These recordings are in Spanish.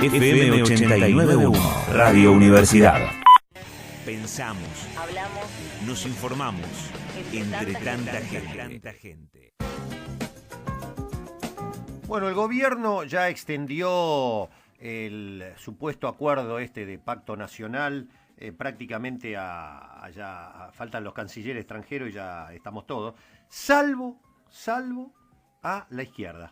FM 89.1, Radio Universidad. Pensamos, hablamos, nos informamos, entre tanta gente. Bueno, el gobierno ya extendió el supuesto acuerdo de pacto nacional prácticamente allá faltan los cancilleres extranjeros y ya estamos todos, salvo a la izquierda.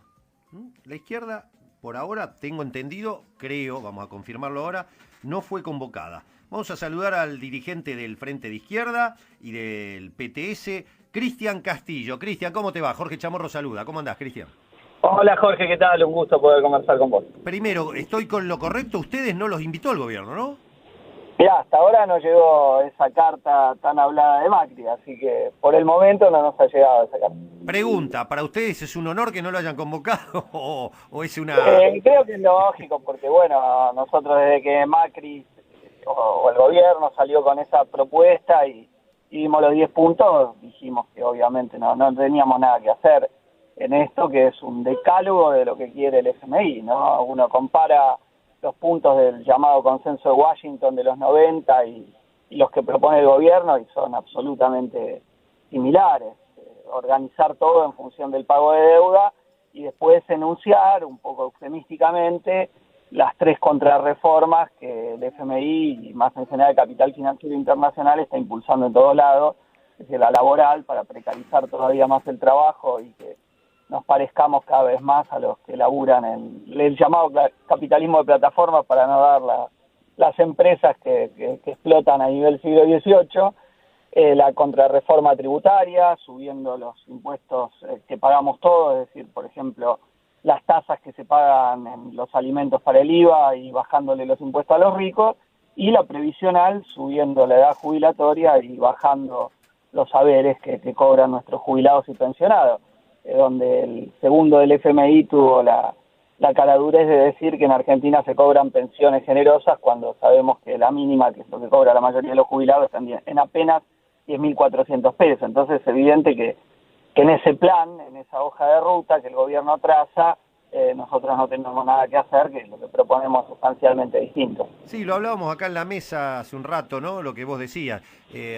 La izquierda, por ahora, tengo entendido, creo, vamos a confirmarlo ahora, no fue convocada. Vamos a saludar al dirigente del Frente de Izquierda y del PTS, Cristian Castillo. Cristian, ¿cómo te va? Jorge Chamorro saluda. ¿Cómo andás, Cristian? Hola Jorge, ¿qué tal? Un gusto poder conversar con vos. Primero, ¿estoy con lo correcto? Ustedes no los invitó el gobierno, ¿no? Mirá, hasta ahora no llegó esa carta tan hablada de Macri, así que por el momento no nos ha llegado esa carta. Pregunta, ¿para ustedes es un honor que no lo hayan convocado o es una...? Creo que es lógico, porque bueno, nosotros desde que Macri o el gobierno salió con esa propuesta y vimos los 10 puntos, dijimos que obviamente no teníamos nada que hacer en esto, que es un decálogo de lo que quiere el FMI, ¿no? Uno compara los puntos del llamado consenso de Washington de los 90 y los que propone el gobierno y son absolutamente similares. Organizar todo en función del pago de deuda y después enunciar, un poco eufemísticamente, las 3 contrarreformas que el FMI y más en general el capital financiero internacional está impulsando en todos lados, es decir, la laboral para precarizar todavía más el trabajo y que nos parezcamos cada vez más a los que laburan en el llamado capitalismo de plataformas, para no dar las empresas que explotan a nivel siglo XVIII, la contrarreforma tributaria, subiendo los impuestos que pagamos todos, es decir, por ejemplo, las tasas que se pagan en los alimentos para el IVA y bajándole los impuestos a los ricos, y la previsional, subiendo la edad jubilatoria y bajando los haberes que cobran nuestros jubilados y pensionados. Donde el segundo del FMI tuvo la caradurez de decir que en Argentina se cobran pensiones generosas cuando sabemos que la mínima, que es lo que cobra la mayoría de los jubilados, están en apenas 10.400 pesos. Entonces es evidente que en ese plan, en esa hoja de ruta que el gobierno traza, nosotros no tenemos nada que hacer, que es lo que proponemos sustancialmente distinto. Sí, lo hablábamos acá en la mesa hace un rato, ¿no? Lo que vos decías.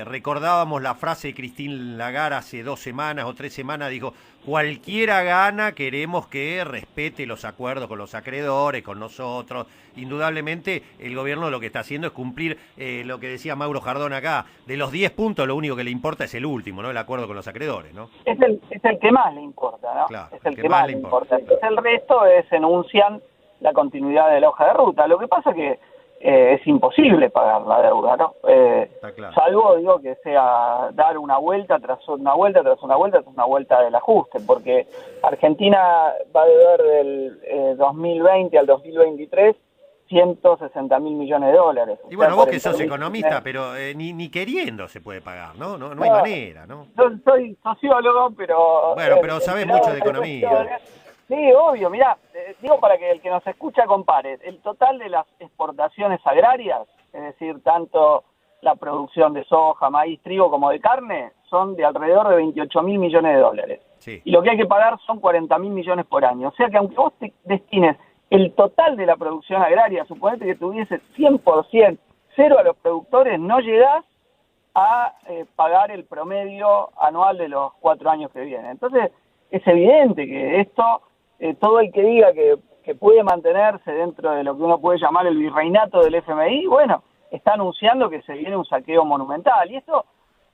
Recordábamos la frase de Christine Lagarde hace 2 semanas o 3 semanas, dijo, cualquiera gana, queremos que respete los acuerdos con los acreedores, con nosotros. Indudablemente el gobierno lo que está haciendo es cumplir lo que decía Mauro Jardón acá, de los 10 puntos lo único que le importa es el último, ¿no? El acuerdo con los acreedores, ¿no? Es el que más le importa, ¿no? Claro, es el que más le importa. Entonces el resto enuncian la continuidad de la hoja de ruta. Lo que pasa es que es imposible pagar la deuda, ¿no? Claro. Salvo, digo, que sea dar una vuelta tras una vuelta tras una vuelta tras una vuelta del ajuste, porque Argentina va a deber del 2020 al 2023 $160.000 millones. Y bueno, vos que sos economista, pero ni queriendo se puede pagar, ¿no? No hay manera, ¿no? Yo soy sociólogo, pero... Bueno, pero sabés mucho de economía. Sí, obvio, mirá, digo para que el que nos escucha compare, el total de las exportaciones agrarias, es decir, tanto la producción de soja, maíz, trigo como de carne, son de alrededor de $28.000 millones. Sí. Y lo que hay que pagar son $40.000 millones por año. O sea que aunque vos te destines el total de la producción agraria, suponete que tuviese 100%, cero a los productores, no llegás a pagar el promedio anual de los 4 años que vienen. Entonces, es evidente que esto... todo el que diga que puede mantenerse dentro de lo que uno puede llamar el virreinato del FMI, bueno, está anunciando que se viene un saqueo monumental. Y esto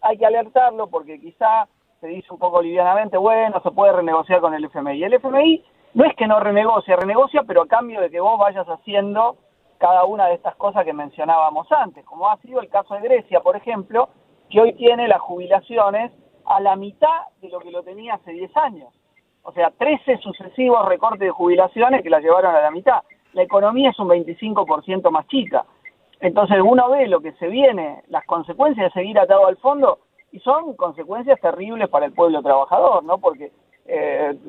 hay que alertarlo porque quizá se dice un poco livianamente, bueno, se puede renegociar con el FMI. El FMI no es que no renegocia, pero a cambio de que vos vayas haciendo cada una de estas cosas que mencionábamos antes, como ha sido el caso de Grecia, por ejemplo, que hoy tiene las jubilaciones a la mitad de lo que lo tenía hace 10 años. O sea, 13 sucesivos recortes de jubilaciones que la llevaron a la mitad. La economía es un 25% más chica. Entonces uno ve lo que se viene, las consecuencias de seguir atado al fondo, y son consecuencias terribles para el pueblo trabajador, ¿no? Porque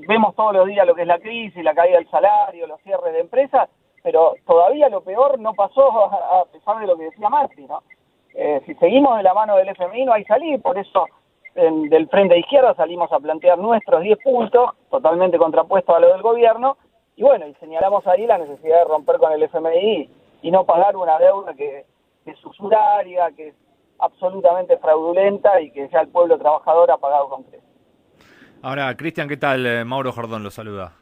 vemos todos los días lo que es la crisis, la caída del salario, los cierres de empresas, pero todavía lo peor no pasó a pesar de lo que decía Macri, ¿no? Si seguimos de la mano del FMI no hay salir, por eso del Frente de Izquierda salimos a plantear nuestros 10 puntos, totalmente contrapuestos a lo del gobierno, bueno, y señalamos ahí la necesidad de romper con el FMI y no pagar una deuda que es usuraria, que es absolutamente fraudulenta y que ya el pueblo trabajador ha pagado con creces. Ahora, Cristian, ¿qué tal? Mauro Jordón lo saluda.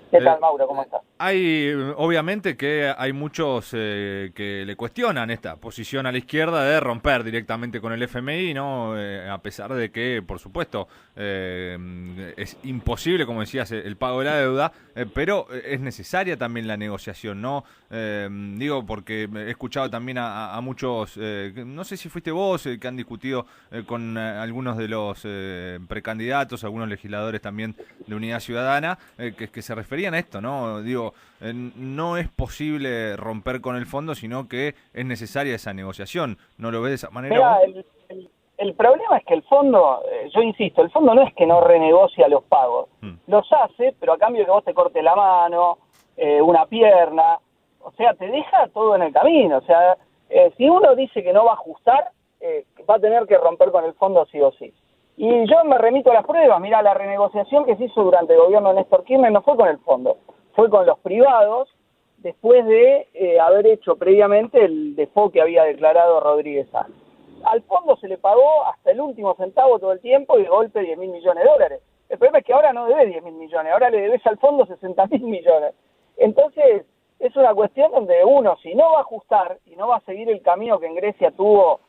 ¿Qué tal, Mauro? ¿Cómo estás? Hay, obviamente que hay muchos que le cuestionan esta posición a la izquierda de romper directamente con el FMI, ¿no? A pesar de que, por supuesto, es imposible, como decías, el pago de la deuda, pero es necesaria también la negociación, ¿no? Digo, porque he escuchado también a muchos, no sé si fuiste vos, que han discutido con algunos de los precandidatos, algunos legisladores también de Unidad Ciudadana, que se referían a esto, ¿no? Digo, no es posible romper con el fondo, sino que es necesaria esa negociación. ¿No lo ves de esa manera? Mirá, el problema es que el fondo, yo insisto, el fondo no es que no renegocia los pagos, los hace, pero a cambio de que vos te cortes la mano, una pierna, o sea, te deja todo en el camino. O sea, si uno dice que no va a ajustar, va a tener que romper con el fondo sí o sí. Y yo me remito a las pruebas. Mira, la renegociación que se hizo durante el gobierno de Néstor Kirchner no fue con el fondo, fue con los privados, después de haber hecho previamente el default que había declarado Rodríguez Sanz. Al fondo se le pagó hasta el último centavo todo el tiempo y de golpe 10.000 millones de dólares. El problema es que ahora no debes 10.000 millones, ahora le debes al fondo 60.000 millones. Entonces, es una cuestión donde uno, si no va a ajustar y no va a seguir el camino que en Grecia tuvo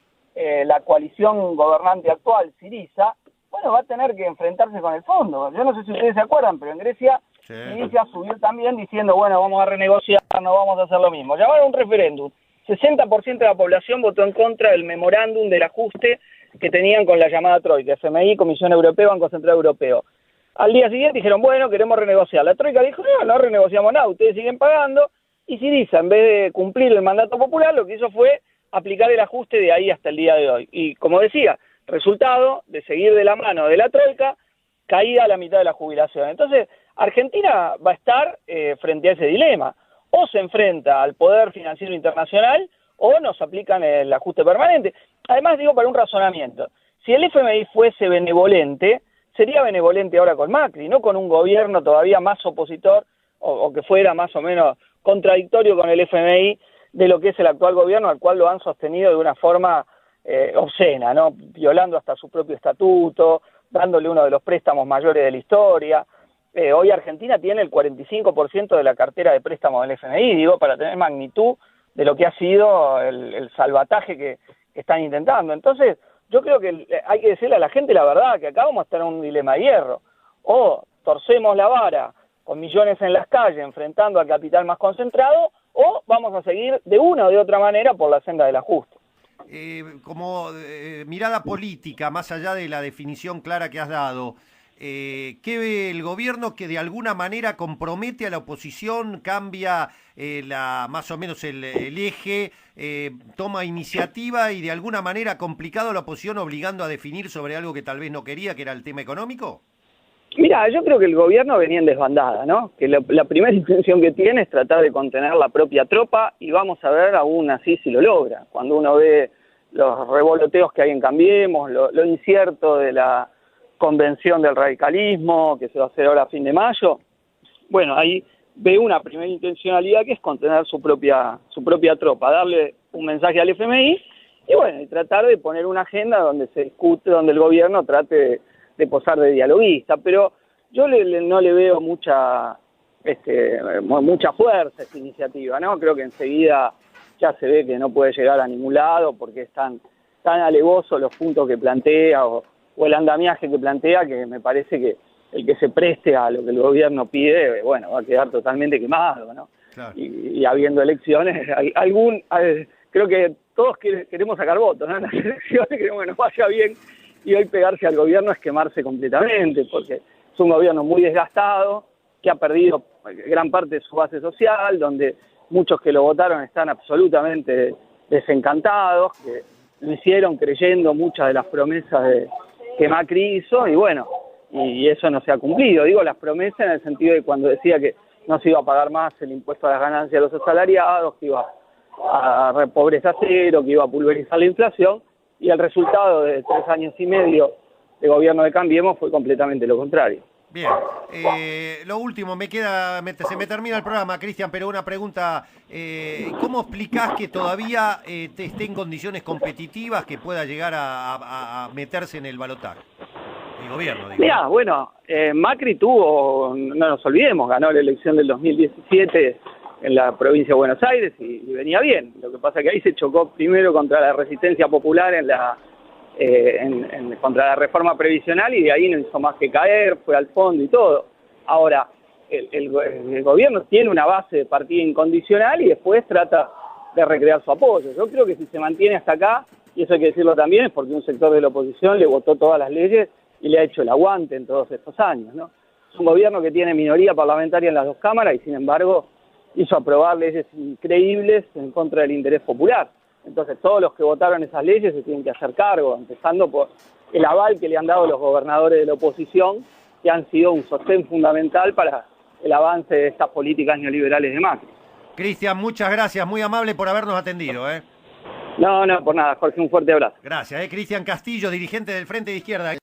la coalición gobernante actual, Syriza, bueno, va a tener que enfrentarse con el fondo. Yo no sé si ustedes se acuerdan, pero en Grecia Syriza subió también diciendo, bueno, vamos a renegociar, no vamos a hacer lo mismo. Llamaron a un referéndum. 60% de la población votó en contra del memorándum del ajuste que tenían con la llamada Troika, FMI, Comisión Europea, Banco Central Europeo. Al día siguiente dijeron, bueno, queremos renegociar. La Troika dijo, no renegociamos nada, ustedes siguen pagando. Y Syriza, en vez de cumplir el mandato popular, lo que hizo fue aplicar el ajuste de ahí hasta el día de hoy. Y como decía, resultado de seguir de la mano de la Troika, caída a la mitad de la jubilación. Entonces, Argentina va a estar frente a ese dilema. O se enfrenta al poder financiero internacional o nos aplican el ajuste permanente. Además, digo, para un razonamiento, si el FMI fuese benevolente, sería benevolente ahora con Macri, no con un gobierno todavía más opositor o que fuera más o menos contradictorio con el FMI de lo que es el actual gobierno, al cual lo han sostenido de una forma obscena, ¿no? Violando hasta su propio estatuto, dándole uno de los préstamos mayores de la historia. Hoy Argentina tiene el 45% de la cartera de préstamos del FMI, digo, para tener magnitud de lo que ha sido el salvataje que están intentando. Entonces, yo creo que hay que decirle a la gente la verdad, que acá vamos a estar en un dilema de hierro. O torcemos la vara con millones en las calles enfrentando al capital más concentrado, o vamos a seguir de una o de otra manera por la senda del ajuste. Como mirada política, más allá de la definición clara que has dado, ¿qué ve el gobierno que de alguna manera compromete a la oposición, cambia más o menos el eje, toma iniciativa y de alguna manera ha complicado a la oposición obligando a definir sobre algo que tal vez no quería, que era el tema económico? Mira, yo creo que el gobierno venía en desbandada, ¿no? Que la primera intención que tiene es tratar de contener la propia tropa y vamos a ver aún así si lo logra. Cuando uno ve los revoloteos que hay en Cambiemos, lo incierto de la convención del radicalismo que se va a hacer ahora a fin de mayo, bueno, ahí ve una primera intencionalidad que es contener su propia tropa, darle un mensaje al FMI y bueno, y tratar de poner una agenda donde se discute, donde el gobierno trate de posar de dialoguista, pero yo no le veo mucha fuerza a esta iniciativa, ¿no? Creo que enseguida ya se ve que no puede llegar a ningún lado porque es tan alevoso los puntos que plantea o el andamiaje que plantea, que me parece que el que se preste a lo que el gobierno pide, bueno, va a quedar totalmente quemado, ¿no? Claro. Y habiendo elecciones, creo que todos queremos sacar votos, ¿no? En las elecciones queremos que nos vaya bien, y hoy pegarse al gobierno es quemarse completamente, porque es un gobierno muy desgastado, que ha perdido gran parte de su base social, donde muchos que lo votaron están absolutamente desencantados, que lo hicieron creyendo muchas de las promesas que Macri hizo, y bueno, y eso no se ha cumplido. Digo las promesas en el sentido de cuando decía que no se iba a pagar más el impuesto a las ganancias de los asalariados, que iba a pobreza cero, que iba a pulverizar la inflación, y el resultado de 3 años y medio de gobierno de Cambiemos fue completamente lo contrario. Bien, lo último, se me termina el programa, Cristian, pero una pregunta, ¿cómo explicás que todavía esté en condiciones competitivas que pueda llegar a meterse en el balotaje? El gobierno, digo. Mirá, bueno, Macri tuvo, no nos olvidemos, ganó la elección del 2017 en la provincia de Buenos Aires y venía bien. Lo que pasa es que ahí se chocó primero contra la resistencia popular contra la reforma previsional y de ahí no hizo más que caer, fue al fondo y todo. Ahora, el gobierno tiene una base de partida incondicional y después trata de recrear su apoyo. Yo creo que si se mantiene hasta acá, y eso hay que decirlo también, es porque un sector de la oposición le votó todas las leyes y le ha hecho el aguante en todos estos años, ¿no? Es un gobierno que tiene minoría parlamentaria en las dos cámaras y sin embargo hizo aprobar leyes increíbles en contra del interés popular. Entonces todos los que votaron esas leyes se tienen que hacer cargo, empezando por el aval que le han dado los gobernadores de la oposición, que han sido un sostén fundamental para el avance de estas políticas neoliberales de Macri. Cristian, muchas gracias, muy amable por habernos atendido. No, por nada, Jorge, un fuerte abrazo. Gracias, Cristian Castillo, dirigente del Frente de Izquierda.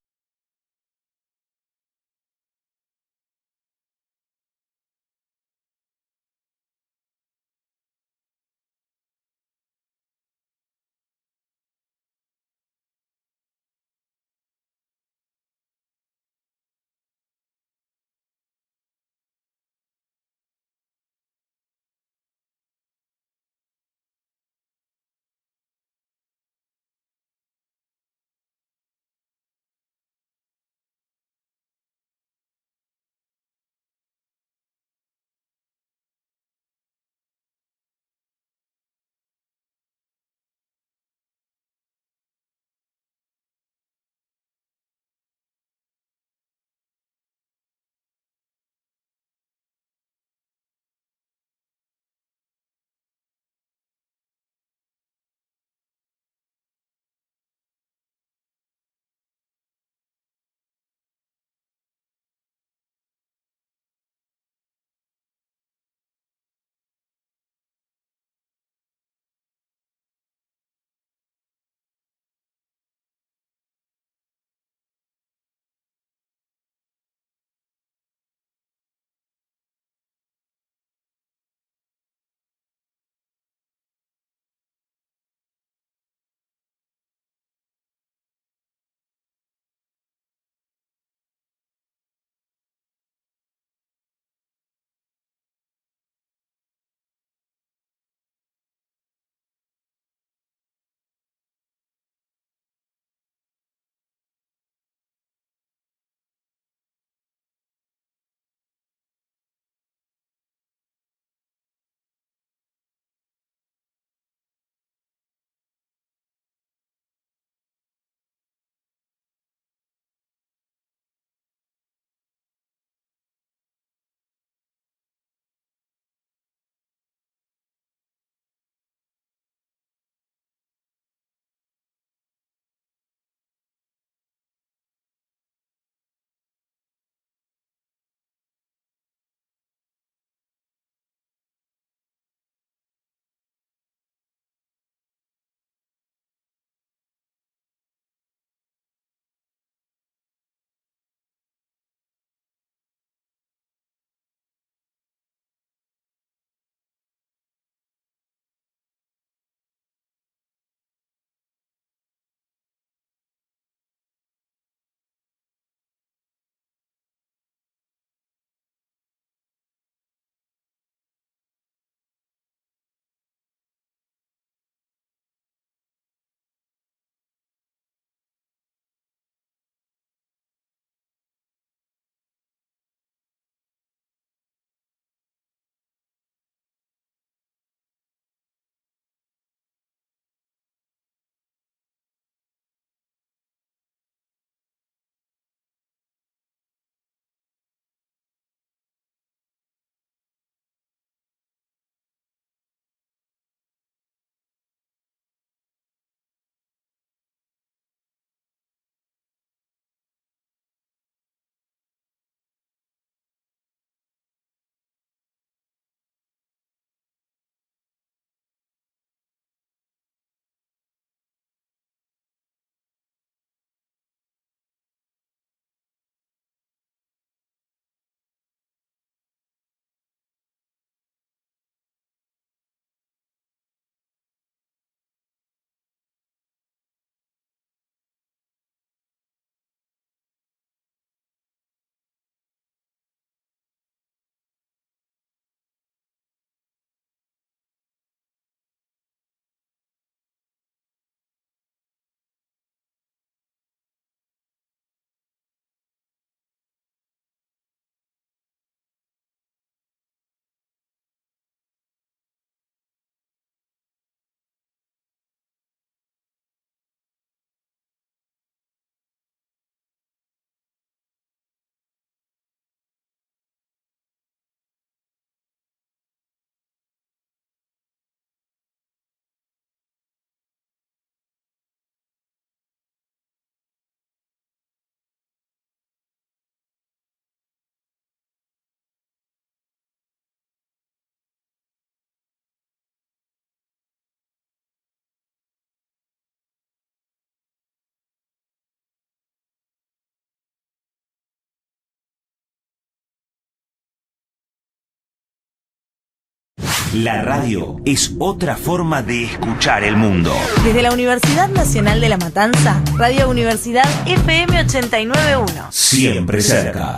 La radio es otra forma de escuchar el mundo. Desde la Universidad Nacional de La Matanza, Radio Universidad FM 89.1. Siempre cerca.